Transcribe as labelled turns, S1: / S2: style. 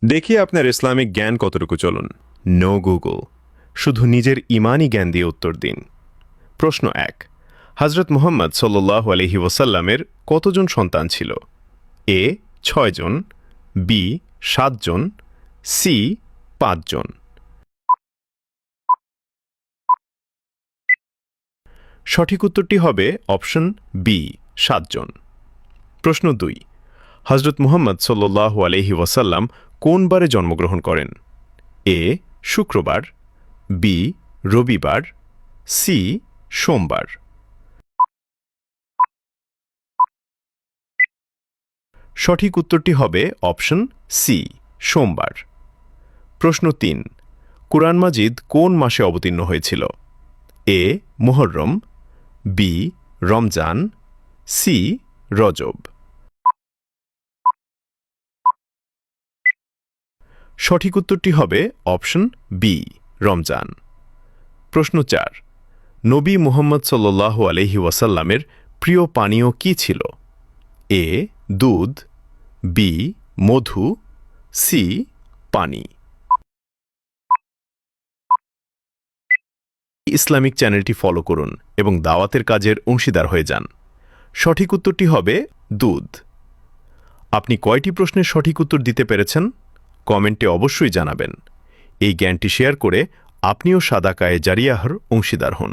S1: দেখি আপনার ইসলামিক জ্ঞান কতটুকু। চলুন, নো গুগল, শুধু নিজের ইমানি জ্ঞান দিয়ে উত্তর দিন। প্রশ্ন ১, হজরত মুহাম্মদ সাল্লাল্লাহু আলাইহি ওয়াসাল্লামের কতজন সন্তান ছিল? এ ৬ জন, বি ৭ জন, সি ৫ জন। সঠিক উত্তরটি হবে অপশন বি ৭ জন। প্রশ্ন ২, হজরত মুহাম্মদ সাল্লাল্লাহু আলাইহি ওয়াসাল্লাম কোন বারে জন্মগ্রহণ করেন? এ শুক্রবার, বি রবিবার, সি সোমবার। সঠিক উত্তরটি হবে অপশন সি সোমবার। প্রশ্ন ৩, কুরআন মাজিদ কোন মাসে অবতীর্ণ হয়েছিল? এ মুহররম, বি রমজান, সি রজব। সঠিক উত্তরটি হবে অপশন বি রমজান। প্রশ্ন ৪, নবী মুহাম্মদ সাল্লাল্লাহু আলাইহি ওয়াসাল্লামের প্রিয় পানীয় কি ছিল? এ দুধ, বি মধু, সি পানি। ইসলামিক চ্যানেলটি ফলো করুন এবং দাওয়াতের কাজের অংশীদার হয়ে যান। সঠিক উত্তরটি হবে দুধ। আপনি কয়টি প্রশ্নের সঠিক উত্তর দিতে পেরেছেন? কমেন্টে অবশ্যই জানাবেন। এই জ্ঞানটি শেয়ার করে আপনিও সাদাকায়ে জারিয়াহর অংশীদার হন।